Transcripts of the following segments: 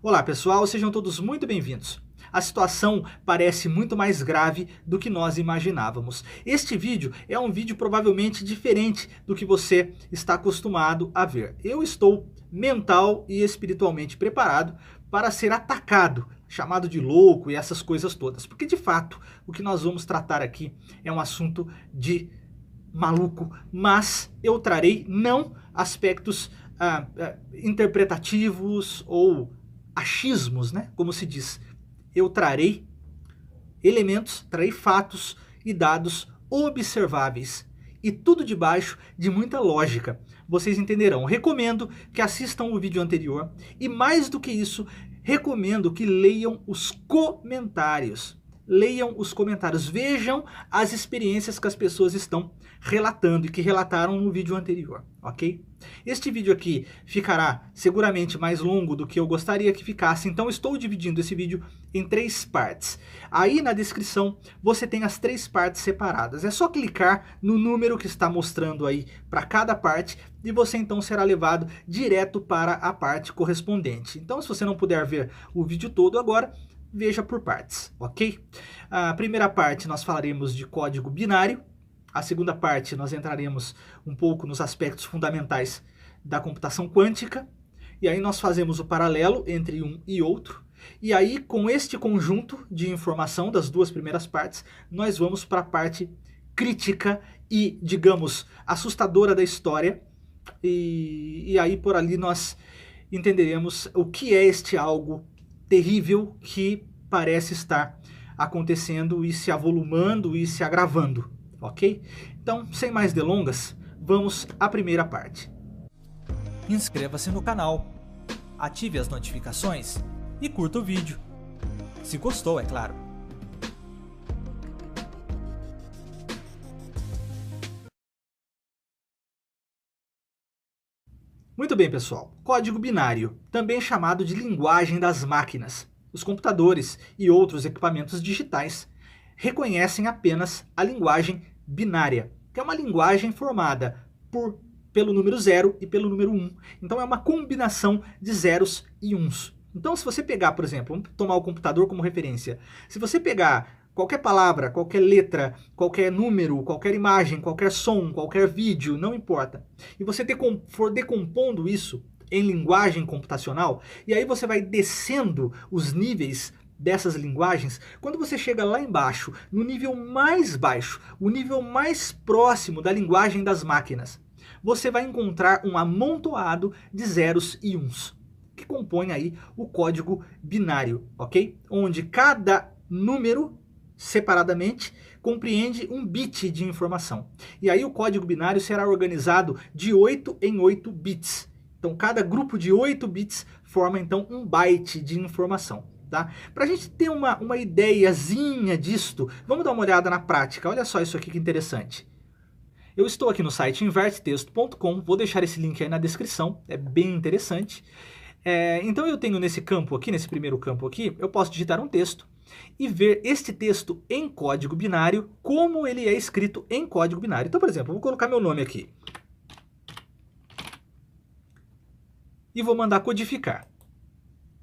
Olá pessoal, sejam todos muito bem-vindos. A situação parece muito mais grave do que nós imaginávamos. Este vídeo é um vídeo provavelmente diferente do que você está acostumado a ver. Eu estou mental e espiritualmente preparado para ser atacado, chamado de louco e essas coisas todas. Porque de fato, o que nós vamos tratar aqui é um assunto de maluco, mas eu trarei não aspectos interpretativos ou achismos, né? Como se diz. Eu trarei elementos, trarei fatos e dados observáveis. E tudo debaixo de muita lógica. Vocês entenderão. Recomendo que assistam o vídeo anterior. E mais do que isso, recomendo que leiam os comentários. Leiam os comentários. Vejam as experiências que as pessoas estão relatando e que relataram no vídeo anterior, ok? Este vídeo aqui ficará seguramente mais longo do que eu gostaria que ficasse, então estou dividindo esse vídeo em 3 partes. Aí na descrição você tem as 3 partes separadas. É só clicar no número que está mostrando aí para cada parte e você então será levado direto para a parte correspondente. Então se você não puder ver o vídeo todo agora, veja por partes, ok? A primeira parte nós falaremos de código binário. A segunda parte nós entraremos um pouco nos aspectos fundamentais da computação quântica. E aí nós fazemos o paralelo entre um e outro. E aí com este conjunto de informação das 2 primeiras partes, nós vamos para a parte crítica e, digamos, assustadora da história. E aí por ali nós entenderemos o que é este algo terrível que parece estar acontecendo e se avolumando e se agravando. Ok? Então, sem mais delongas, vamos à primeira parte. Inscreva-se no canal, ative as notificações e curta o vídeo. Se gostou, é claro. Muito bem, pessoal. Código binário, também chamado de linguagem das máquinas. Os computadores e outros equipamentos digitais reconhecem apenas a linguagem binária, que é uma linguagem formada pelo número 0 e pelo número 1. Então é uma combinação de zeros e uns. Então se você pegar, por exemplo, vamos tomar o computador como referência. Se você pegar qualquer palavra, qualquer letra, qualquer número, qualquer imagem, qualquer som, qualquer vídeo, não importa, e você for decompondo isso em linguagem computacional, e aí você vai descendo os níveis dessas linguagens, quando você chega lá embaixo, no nível mais baixo, o nível mais próximo da linguagem das máquinas, você vai encontrar um amontoado de zeros e uns, que compõe aí o código binário, ok? Onde cada número, separadamente, compreende um bit de informação. E aí o código binário será organizado de 8 em 8 bits. Então cada grupo de 8 bits forma então um byte de informação. Tá? Para a gente ter uma ideiazinha disto, vamos dar uma olhada na prática. Olha só isso aqui que interessante. Eu estou aqui no site invertetexto.com, vou deixar esse link aí na descrição, é bem interessante. Então eu tenho nesse campo aqui, nesse primeiro campo aqui, eu posso digitar um texto e ver este texto em código binário, como ele é escrito em código binário. Então, por exemplo, eu vou colocar meu nome aqui e vou mandar codificar.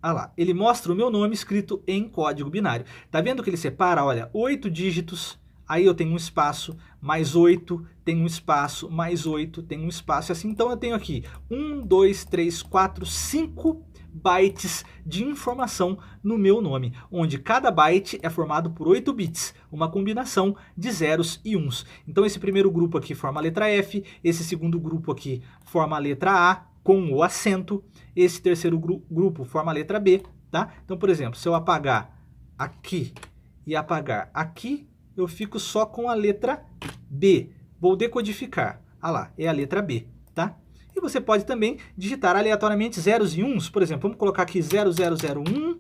Ah lá, ele mostra o meu nome escrito em código binário. Tá vendo que ele separa, olha, 8 dígitos, aí eu tenho um espaço, mais 8, tem um espaço, mais 8, tem um espaço, e assim. Então eu tenho aqui 1, 2, 3, 4, 5 bytes de informação no meu nome, onde cada byte é formado por 8 bits, uma combinação de zeros e uns. Então esse primeiro grupo aqui forma a letra F, esse segundo grupo aqui forma a letra A, com o acento, esse terceiro grupo forma a letra B, tá? Então, por exemplo, se eu apagar aqui e apagar aqui, eu fico só com a letra B. Vou decodificar. Ah lá, é a letra B, tá? E você pode também digitar aleatoriamente zeros e uns. Por exemplo, vamos colocar aqui 0001,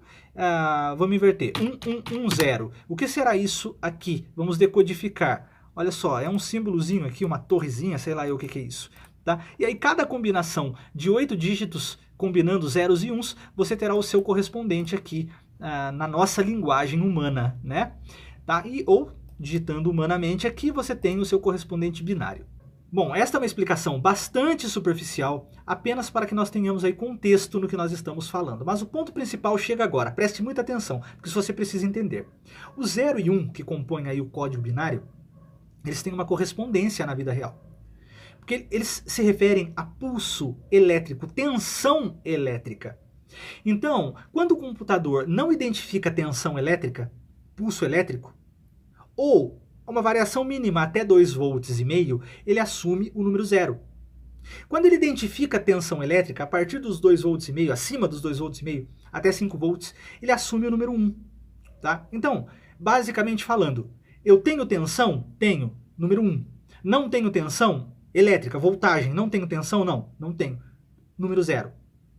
vamos inverter, 1110. O que será isso aqui? Vamos decodificar. Olha só, é um símbolozinho aqui, uma torrezinha, sei lá eu o que é isso. Tá? E aí cada combinação de 8 dígitos, combinando zeros e uns, você terá o seu correspondente aqui na nossa linguagem humana, né? Tá? Ou digitando humanamente aqui, você tem o seu correspondente binário. Bom, esta é uma explicação bastante superficial, apenas para que nós tenhamos aí contexto no que nós estamos falando. Mas o ponto principal chega agora, preste muita atenção, porque você precisa entender. O 0 e 1, que compõem aí o código binário, eles têm uma correspondência na vida real. Porque eles se referem a pulso elétrico, tensão elétrica. Então, quando o computador não identifica tensão elétrica, pulso elétrico, ou uma variação mínima até 2,5 volts, ele assume o número 0. Quando ele identifica a tensão elétrica, a partir dos 2,5 volts, acima dos 2,5 volts, até 5 volts, ele assume o número 1. Tá? Então, basicamente falando, eu tenho tensão? Tenho, número 1. Não tenho tensão elétrica, voltagem, não tenho tensão? Não tenho, número 0.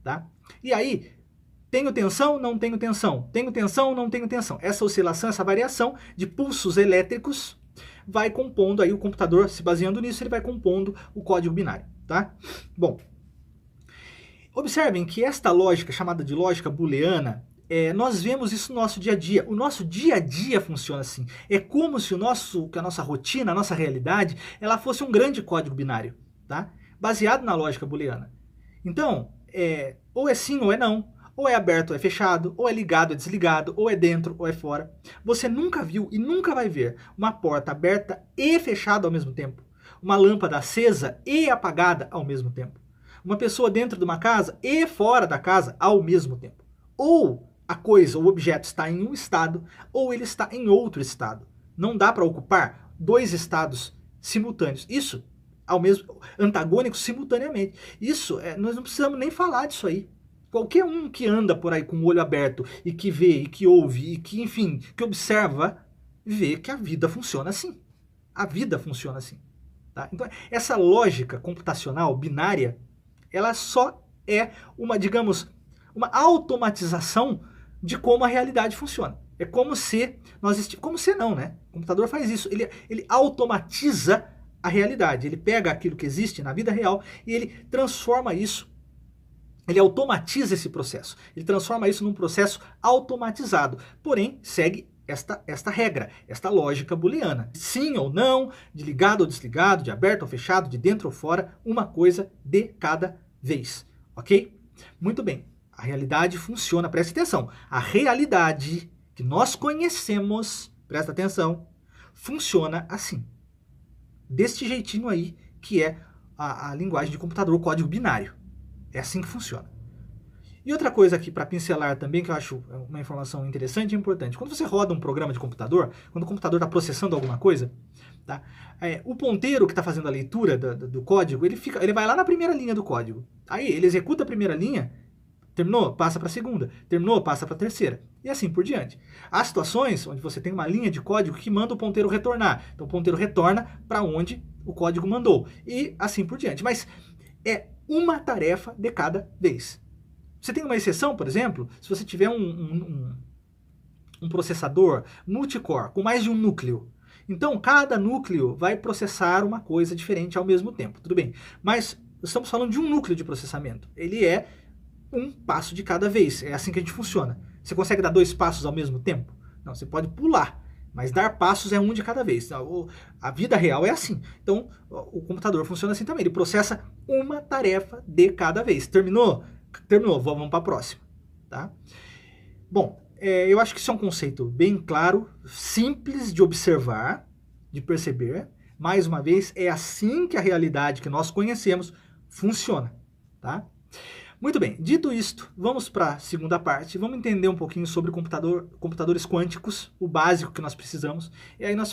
Tá? E aí, tenho tensão? Não tenho tensão. Tenho tensão? Não tenho tensão. Essa oscilação, essa variação de pulsos elétricos vai compondo aí o computador, se baseando nisso, ele vai compondo o código binário, tá? Bom, observem que esta lógica, chamada de lógica booleana, nós vemos isso no nosso dia a dia. O nosso dia a dia funciona assim. É como se que a nossa rotina, a nossa realidade, ela fosse um grande código binário, tá? Baseado na lógica booleana. Então, ou é sim ou é não. Ou é aberto ou é fechado, ou é ligado ou é desligado, ou é dentro ou é fora. Você nunca viu e nunca vai ver uma porta aberta e fechada ao mesmo tempo. Uma lâmpada acesa e apagada ao mesmo tempo. Uma pessoa dentro de uma casa e fora da casa ao mesmo tempo. Ou a coisa, o objeto está em um estado, ou ele está em outro estado. Não dá para ocupar 2 estados simultâneos. Isso, antagônicos simultaneamente. Isso, nós não precisamos nem falar disso aí. Qualquer um que anda por aí com o olho aberto e que vê, e que ouve, e que, enfim, que observa, vê que a vida funciona assim. A vida funciona assim. Tá? Então, essa lógica computacional binária, ela só é uma, digamos, uma automatização de como a realidade funciona. É como se como se não, né? O computador faz isso. Ele automatiza a realidade. Ele pega aquilo que existe na vida real e ele transforma isso. Ele automatiza esse processo. Ele transforma isso num processo automatizado. Porém, segue esta regra, esta lógica booleana. Sim ou não, de ligado ou desligado, de aberto ou fechado, de dentro ou fora, uma coisa de cada vez. Ok? Muito bem. A realidade funciona, preste atenção. A realidade que nós conhecemos, presta atenção, funciona assim. Deste jeitinho aí, que é a linguagem de computador, o código binário. É assim que funciona. E outra coisa aqui para pincelar também, que eu acho uma informação interessante e importante. Quando você roda um programa de computador, quando o computador está processando alguma coisa, tá? O ponteiro que está fazendo a leitura do código, ele vai lá na primeira linha do código. Aí ele executa a primeira linha, terminou, passa para a segunda, terminou, passa para a terceira. E assim por diante. Há situações onde você tem uma linha de código que manda o ponteiro retornar. Então o ponteiro retorna para onde o código mandou. E assim por diante. Mas é uma tarefa de cada vez. Você tem uma exceção, por exemplo, se você tiver um processador multicore com mais de um núcleo. Então, cada núcleo vai processar uma coisa diferente ao mesmo tempo, tudo bem. Mas estamos falando de um núcleo de processamento. Ele é um passo de cada vez. É assim que a gente funciona. Você consegue dar 2 passos ao mesmo tempo? Não, você pode pular. Mas dar passos é um de cada vez. A vida real é assim. Então, o computador funciona assim também. Ele processa uma tarefa de cada vez. Terminou? Terminou. Vamos para a próxima. Tá? Bom, eu acho que isso é um conceito bem claro, simples de observar, de perceber. Mais uma vez, é assim que a realidade que nós conhecemos funciona. Tá? Muito bem, dito isto, vamos para a segunda parte, vamos entender um pouquinho sobre computadores quânticos, o básico que nós precisamos, e aí nós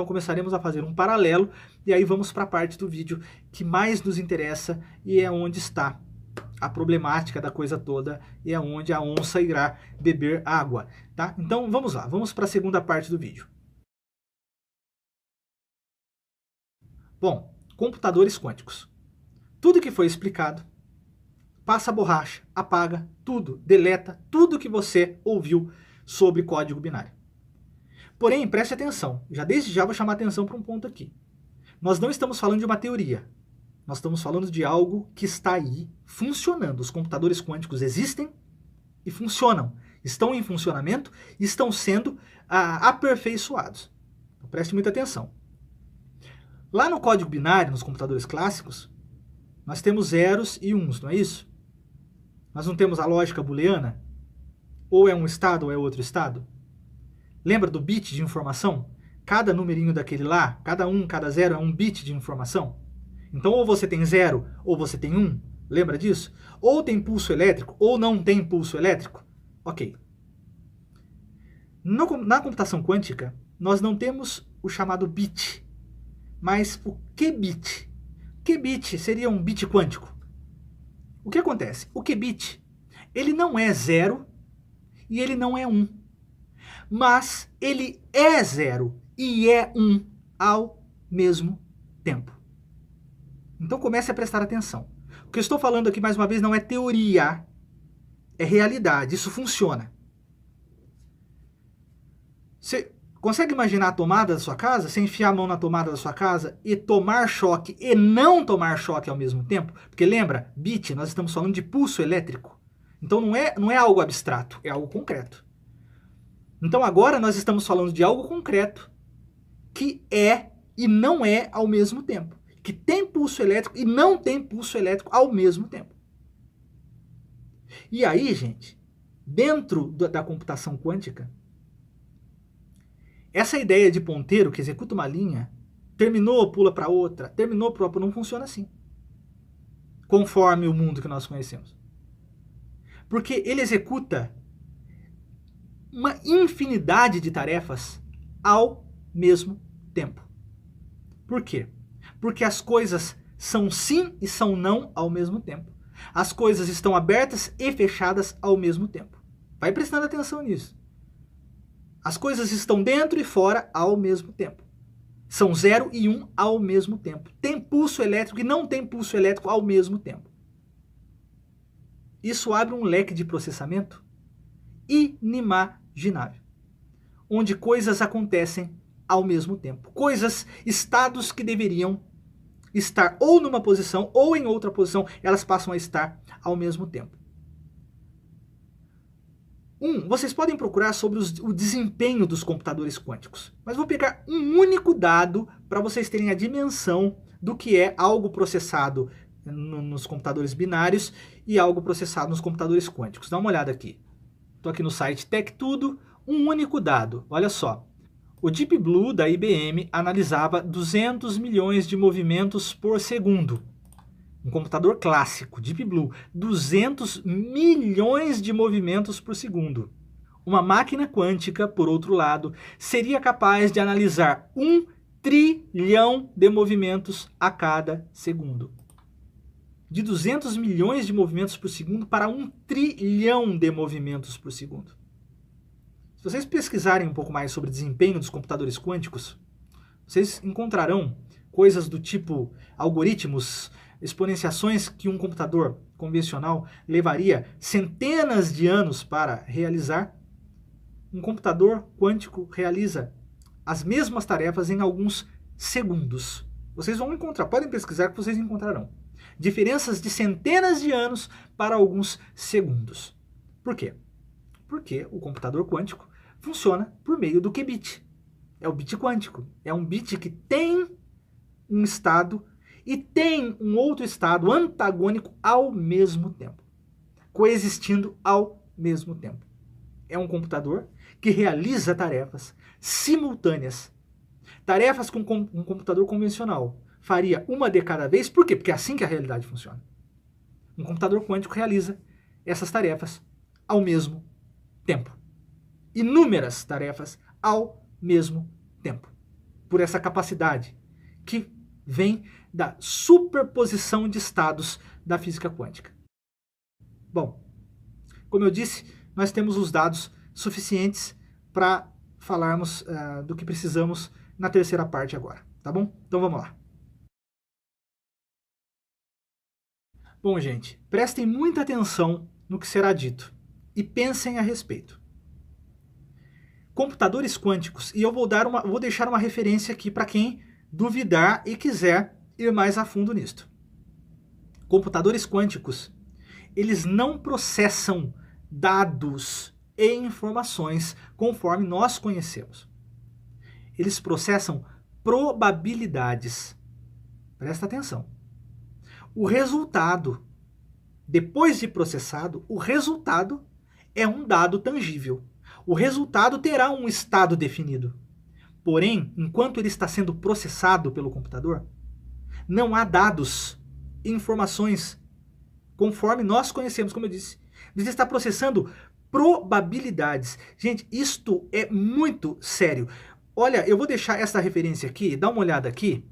começaremos a fazer um paralelo, e aí vamos para a parte do vídeo que mais nos interessa e é onde está a problemática da coisa toda, e é onde a onça irá beber água, tá? Então vamos lá, vamos para a segunda parte do vídeo. Bom, computadores quânticos. Tudo que foi explicado, passa a borracha, apaga tudo, deleta tudo que você ouviu sobre código binário. Porém, preste atenção, desde já vou chamar atenção para um ponto aqui. Nós não estamos falando de uma teoria, nós estamos falando de algo que está aí funcionando. Os computadores quânticos existem e funcionam, estão em funcionamento e estão sendo aperfeiçoados. Então, preste muita atenção. Lá no código binário, nos computadores clássicos, nós temos zeros e uns, não é isso? Nós não temos a lógica booleana? Ou é um estado ou é outro estado? Lembra do bit de informação? Cada numerinho daquele lá, cada 1, cada 0 é um bit de informação. Então ou você tem 0 ou você tem 1. Lembra disso? Ou tem pulso elétrico ou não tem pulso elétrico. Ok. Na computação quântica, nós não temos o chamado bit, mas o qubit. Qubit seria um bit quântico. O que acontece? O qubit, ele não é 0 e ele não é 1. Mas ele é 0 e é 1 ao mesmo tempo. Então comece a prestar atenção. O que eu estou falando aqui, mais uma vez, não é teoria, é realidade, isso funciona. Você consegue imaginar a tomada da sua casa? Você enfiar a mão na tomada da sua casa e tomar choque e não tomar choque ao mesmo tempo? Porque lembra, bit, nós estamos falando de pulso elétrico. Então não é algo abstrato, é algo concreto. Então agora nós estamos falando de algo concreto que é e não é ao mesmo tempo. Que tem pulso elétrico e não tem pulso elétrico ao mesmo tempo. E aí, gente, dentro da computação quântica, essa ideia de ponteiro que executa uma linha, terminou, pula para outra, terminou, pula para outra, não funciona assim. Conforme o mundo que nós conhecemos. Porque ele executa uma infinidade de tarefas ao mesmo tempo. Por quê? Porque as coisas são sim e são não ao mesmo tempo. As coisas estão abertas e fechadas ao mesmo tempo. Vai prestando atenção nisso. As coisas estão dentro e fora ao mesmo tempo. São 0 e 1 ao mesmo tempo. Tem pulso elétrico e não tem pulso elétrico ao mesmo tempo. Isso abre um leque de processamento inimaginável, onde coisas acontecem ao mesmo tempo. Coisas, estados que deveriam estar ou numa posição ou em outra posição, elas passam a estar ao mesmo tempo. Vocês podem procurar sobre o desempenho dos computadores quânticos, mas vou pegar um único dado para vocês terem a dimensão do que é algo processado nos computadores binários e algo processado nos computadores quânticos. Dá uma olhada aqui. Estou aqui no site TechTudo, um único dado. Olha só. O Deep Blue da IBM analisava 200 milhões de movimentos por segundo. Um computador clássico, Deep Blue, 200 milhões de movimentos por segundo. Uma máquina quântica, por outro lado, seria capaz de analisar 1 trilhão de movimentos a cada segundo. De 200 milhões de movimentos por segundo para 1 trilhão de movimentos por segundo. Se vocês pesquisarem um pouco mais sobre o desempenho dos computadores quânticos, vocês encontrarão coisas do tipo algoritmos, exponenciações que um computador convencional levaria centenas de anos para realizar. Um computador quântico realiza as mesmas tarefas em alguns segundos. Vocês vão encontrar, podem pesquisar que vocês encontrarão. Diferenças de centenas de anos para alguns segundos. Por quê? Porque o computador quântico funciona por meio do qubit. É o bit quântico. É um bit que tem um estado e tem um outro estado antagônico ao mesmo tempo. Coexistindo ao mesmo tempo. É um computador que realiza tarefas simultâneas. Tarefas que um computador convencional faria uma de cada vez. Por quê? Porque é assim que a realidade funciona. Um computador quântico realiza essas tarefas ao mesmo tempo. Inúmeras tarefas ao mesmo tempo. Por essa capacidade que vem da superposição de estados da física quântica. Bom, como eu disse, nós temos os dados suficientes para falarmos do que precisamos na terceira parte agora, tá bom? Então vamos lá. Bom, gente, prestem muita atenção no que será dito e pensem a respeito. Computadores quânticos, e eu vou deixar uma referência aqui para quem duvidar e quiser ir mais a fundo nisto. Computadores quânticos, eles não processam dados e informações conforme nós conhecemos. Eles processam probabilidades. Presta atenção. O resultado, depois de processado, o resultado é um dado tangível. O resultado terá um estado definido. Porém, enquanto ele está sendo processado pelo computador, não há dados, informações, conforme nós conhecemos, como eu disse. Ele está processando probabilidades. Gente, isto é muito sério. Olha, eu vou deixar essa referência aqui, dá uma olhada aqui.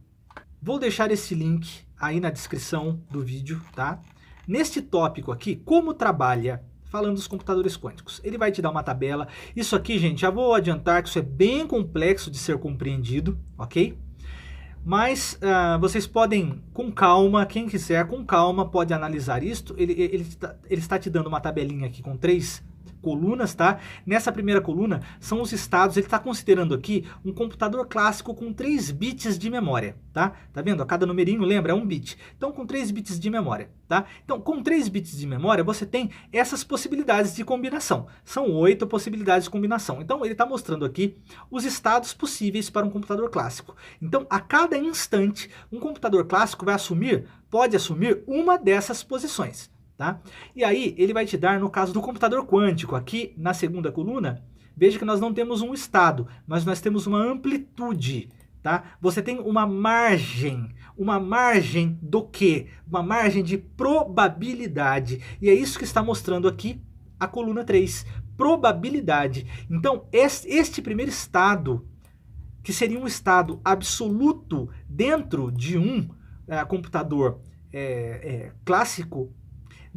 Vou deixar esse link aí na descrição do vídeo, tá? Neste tópico aqui, como trabalha, falando dos computadores quânticos. Ele vai te dar uma tabela. Isso aqui, gente, já vou adiantar que isso é bem complexo de ser compreendido, ok? Mas vocês podem, com calma, quem quiser, com calma, pode analisar isto. Ele está te dando uma tabelinha aqui com 3 colunas, tá? Nessa primeira coluna são os estados. Ele está considerando aqui um computador clássico com 3 bits de memória, tá? Tá vendo? A cada numerinho, lembra? É 1 bit. Então, com 3 bits de memória, tá? Então, com 3 bits de memória, você tem essas possibilidades de combinação. São 8 possibilidades de combinação. Então, ele está mostrando aqui os estados possíveis para um computador clássico. Então, a cada instante, um computador clássico pode assumir uma dessas posições. Tá? E aí ele vai te dar, no caso do computador quântico, aqui na segunda coluna, veja que nós não temos um estado, mas nós temos uma amplitude. Tá? Você tem uma margem do quê? Uma margem de probabilidade. E é isso que está mostrando aqui a coluna 3, probabilidade. Então, este primeiro estado, que seria um estado absoluto dentro de um computador clássico,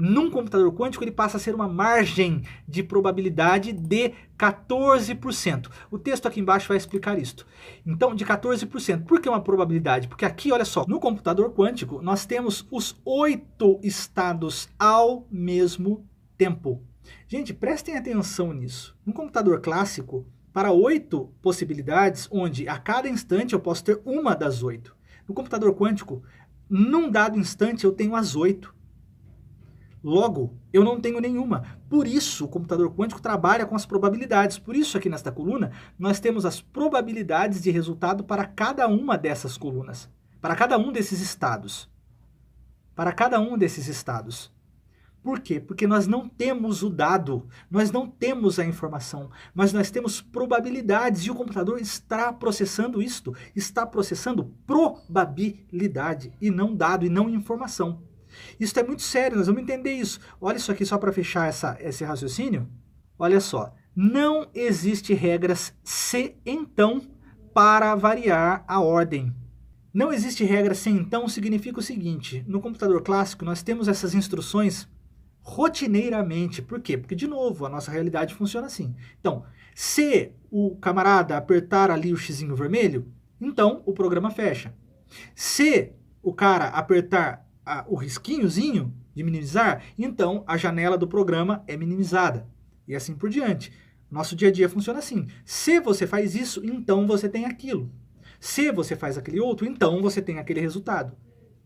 num computador quântico ele passa a ser uma margem de probabilidade de 14%. O texto aqui embaixo vai explicar isso. Então, de 14%. Por que uma probabilidade? Porque aqui, olha só, no computador quântico nós temos os 8 estados ao mesmo tempo. Gente, prestem atenção nisso. No computador clássico, para 8 possibilidades, onde a cada instante eu posso ter uma das 8. No computador quântico, num dado instante eu tenho as 8. Logo, eu não tenho nenhuma. Por isso, o computador quântico trabalha com as probabilidades. Por isso, aqui nesta coluna, nós temos as probabilidades de resultado para cada uma dessas colunas. Para cada um desses estados. Para cada um desses estados. Por quê? Porque nós não temos o dado, nós não temos a informação, mas nós temos probabilidades e o computador está processando isto. Está processando probabilidade e não dado e não informação. Isso é muito sério, nós vamos entender isso. Olha isso aqui só para fechar esse raciocínio. Olha só, não existe regras se então para variar a ordem. Não existe regra se então significa o seguinte, no computador clássico nós temos essas instruções rotineiramente. Por quê? Porque, de novo, a nossa realidade funciona assim. Então, se o camarada apertar ali o xizinho vermelho, então o programa fecha. Se o cara apertar o risquinhozinho de minimizar, então a janela do programa é minimizada. E assim por diante. Nosso dia a dia funciona assim. Se você faz isso, então você tem aquilo. Se você faz aquele outro, então você tem aquele resultado.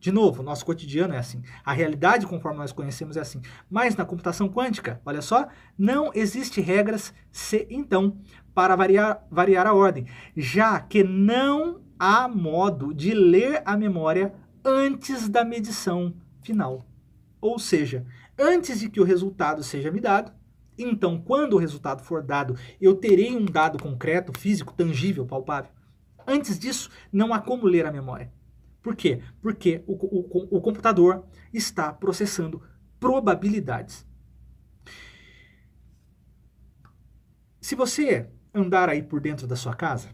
De novo, nosso cotidiano é assim. A realidade, conforme nós conhecemos, é assim. Mas na computação quântica, olha só, não existe regras se então para variar a ordem, já que não há modo de ler a memória antes da medição final. Ou seja, antes de que o resultado seja me dado, então quando o resultado for dado, eu terei um dado concreto, físico, tangível, palpável. Antes disso, não há como ler a memória. Por quê? Porque o computador está processando probabilidades. Se você andar aí por dentro da sua casa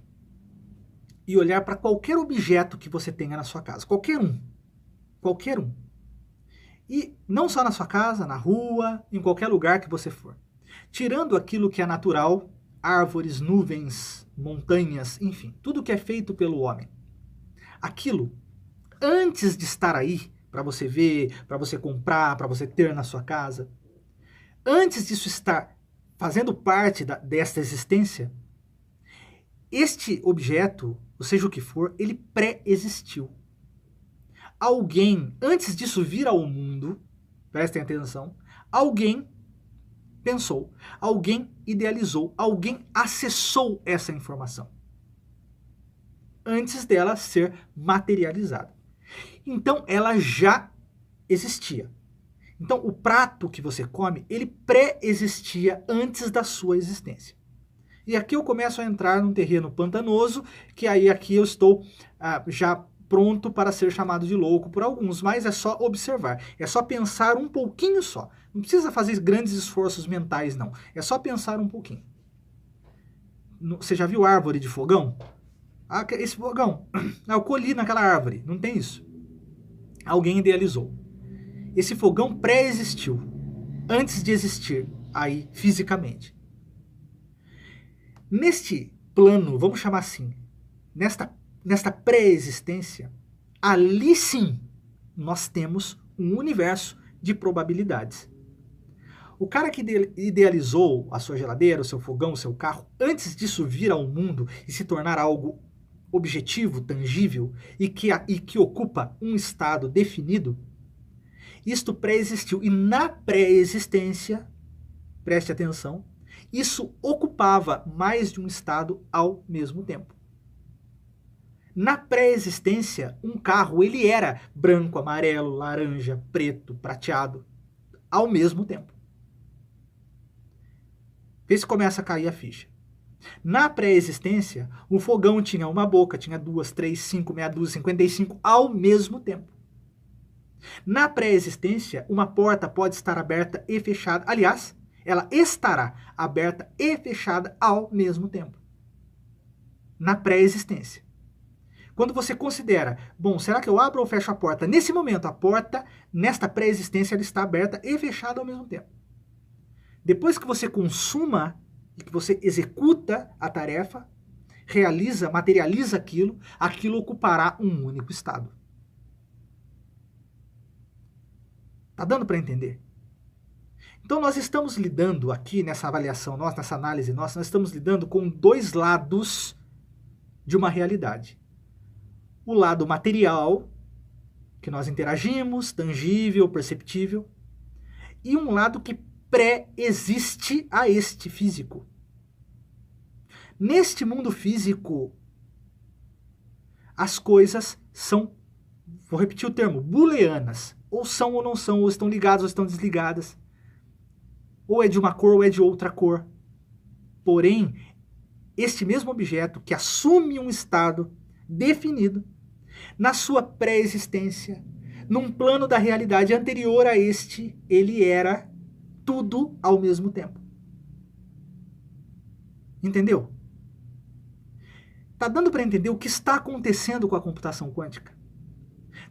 e olhar para qualquer objeto que você tenha na sua casa, qualquer um, e não só na sua casa, na rua, em qualquer lugar que você for, tirando aquilo que é natural, árvores, nuvens, montanhas, enfim, tudo que é feito pelo homem, aquilo, antes de estar aí, para você ver, para você comprar, para você ter na sua casa, antes disso estar fazendo parte desta existência, este objeto, ou seja o que for, ele pré-existiu. Alguém, antes disso vir ao mundo, prestem atenção, alguém pensou, alguém idealizou, alguém acessou essa informação antes dela ser materializada. Então ela já existia. Então o prato que você come, ele pré-existia antes da sua existência. E aqui eu começo a entrar num terreno pantanoso, que aí aqui eu estou já pronto para ser chamado de louco por alguns, mas é só observar, é só pensar um pouquinho só. Não precisa fazer grandes esforços mentais, não. É só pensar um pouquinho. Você já viu árvore de fogão? Esse fogão, eu colhi naquela árvore, não tem isso. Alguém idealizou. Esse fogão pré-existiu, antes de existir aí fisicamente. Neste plano, vamos chamar assim, nesta pré-existência, ali sim nós temos um universo de probabilidades. O cara que idealizou a sua geladeira, o seu fogão, o seu carro, antes disso vir ao mundo e se tornar algo objetivo, tangível e que ocupa um estado definido, isto pré-existiu. E na pré-existência, preste atenção, isso ocupava mais de um estado ao mesmo tempo. Na pré-existência, um carro ele era branco, amarelo, laranja, preto, prateado, ao mesmo tempo. Vê se começa a cair a ficha. Na pré-existência, o fogão tinha uma boca, tinha 2, 3, 5, meia dúzia, 55 ao mesmo tempo. Na pré-existência, uma porta pode estar aberta e fechada. Aliás, ela estará aberta e fechada ao mesmo tempo. Na pré-existência. Quando você considera, bom, será que eu abro ou fecho a porta? Nesse momento, a porta, nesta pré-existência, ela está aberta e fechada ao mesmo tempo. Depois que você consuma e que você executa a tarefa, realiza, materializa aquilo ocupará um único estado. Tá dando para entender? Então nós estamos lidando aqui nessa avaliação nossa, nessa análise nossa, nós estamos lidando com dois lados de uma realidade. O lado material, que nós interagimos, tangível, perceptível, e um lado que pré-existe a este físico. Neste mundo físico, as coisas são, vou repetir o termo, booleanas. Ou são ou não são, ou estão ligadas ou estão desligadas. Ou é de uma cor ou é de outra cor. Porém, este mesmo objeto que assume um estado definido, na sua pré-existência, num plano da realidade anterior a este, ele era tudo ao mesmo tempo. Entendeu? Tá dando para entender o que está acontecendo com a computação quântica?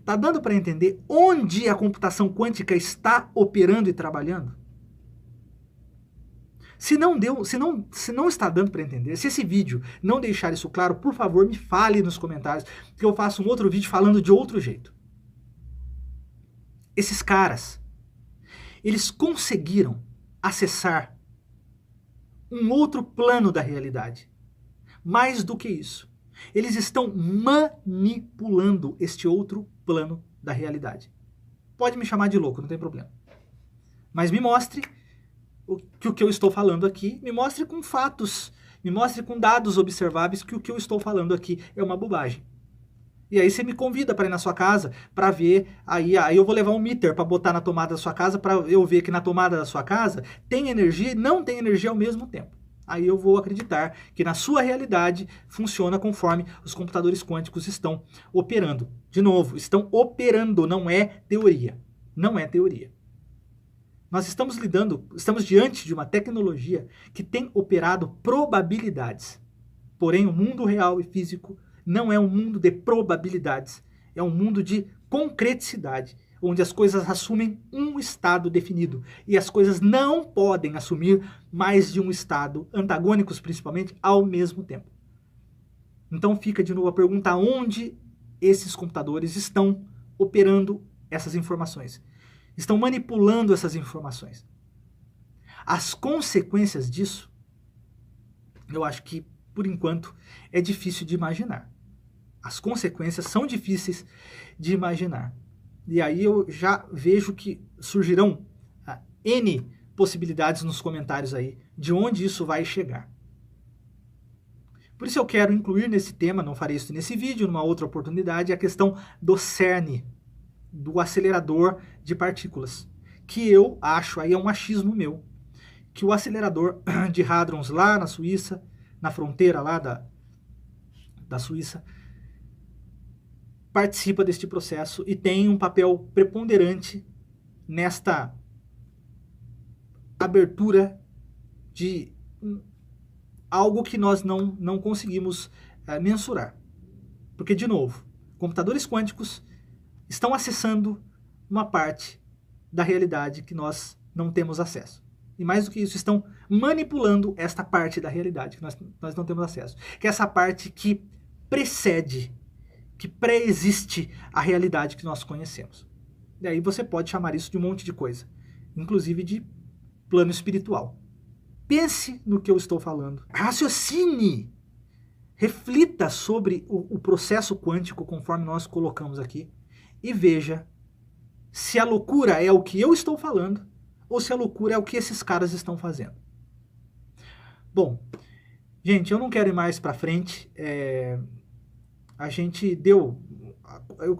Tá dando para entender onde a computação quântica está operando e trabalhando? Se não está dando para entender, se esse vídeo não deixar isso claro, por favor, me fale nos comentários, que eu faço um outro vídeo falando de outro jeito. Esses caras, eles conseguiram acessar um outro plano da realidade. Mais do que isso, eles estão manipulando este outro plano da realidade. Pode me chamar de louco, não tem problema. Mas me mostre que o que eu estou falando aqui, me mostre com fatos, me mostre com dados observáveis que o que eu estou falando aqui é uma bobagem. E aí você me convida para ir na sua casa para ver, aí eu vou levar um meter para botar na tomada da sua casa para eu ver que na tomada da sua casa tem energia e não tem energia ao mesmo tempo. Aí eu vou acreditar que na sua realidade funciona conforme os computadores quânticos estão operando. De novo, estão operando, não é teoria. Não é teoria. Nós estamos diante de uma tecnologia que tem operado probabilidades. Porém, o mundo real e físico não é um mundo de probabilidades, é um mundo de concreticidade, onde as coisas assumem um estado definido. E as coisas não podem assumir mais de um estado, antagônicos principalmente, ao mesmo tempo. Então fica de novo a pergunta: onde esses computadores estão operando essas informações? Estão manipulando essas informações. As consequências disso, eu acho que, por enquanto, é difícil de imaginar. As consequências são difíceis de imaginar. E aí eu já vejo que surgirão N possibilidades nos comentários aí de onde isso vai chegar. Por isso eu quero incluir nesse tema, não farei isso nesse vídeo, numa outra oportunidade, a questão do CERN. do acelerador de partículas, que eu acho, aí é um achismo meu, que o acelerador de hadrons lá na Suíça, na fronteira lá da Suíça, participa deste processo e tem um papel preponderante nesta abertura de algo que nós não conseguimos mensurar. Porque, de novo, computadores quânticos estão acessando uma parte da realidade que nós não temos acesso. E mais do que isso, estão manipulando esta parte da realidade que nós não temos acesso. Que é essa parte que precede, que pré-existe a realidade que nós conhecemos. E aí você pode chamar isso de um monte de coisa, inclusive de plano espiritual. Pense no que eu estou falando. Raciocine! Reflita sobre o processo quântico conforme nós colocamos aqui e veja se a loucura é o que eu estou falando ou se a loucura é o que esses caras estão fazendo. Bom, gente, eu não quero ir mais para frente. A gente deu...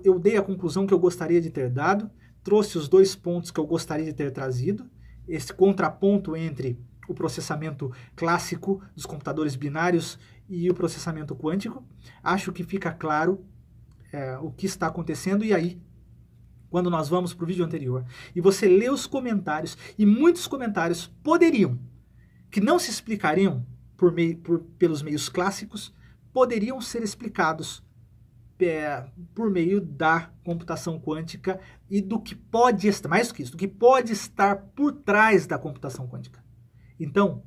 Eu dei a conclusão que eu gostaria de ter dado, trouxe os 2 pontos que eu gostaria de ter trazido, esse contraponto entre o processamento clássico dos computadores binários e o processamento quântico. Acho que fica claro o que está acontecendo. E aí, quando nós vamos para o vídeo anterior e você lê os comentários, e muitos comentários poderiam, que não se explicariam pelos meios clássicos, poderiam ser explicados por meio da computação quântica e do que pode estar, mais do que isso, do que pode estar por trás da computação quântica. Então,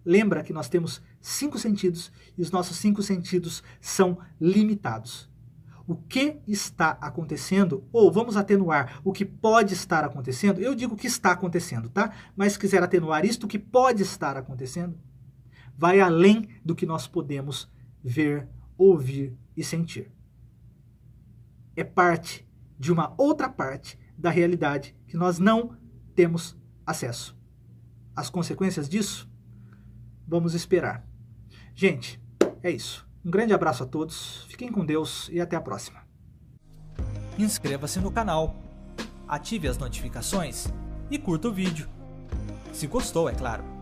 lembra que nós temos 5 sentidos e os nossos 5 sentidos são limitados. O que está acontecendo, ou vamos atenuar o que pode estar acontecendo, eu digo que está acontecendo, tá? Mas se quiser atenuar isto, o que pode estar acontecendo, vai além do que nós podemos ver, ouvir e sentir. É parte de uma outra parte da realidade que nós não temos acesso. As consequências disso, vamos esperar. Gente, é isso. Um grande abraço a todos, fiquem com Deus e até a próxima. Inscreva-se no canal, ative as notificações e curta o vídeo. Se gostou, é claro.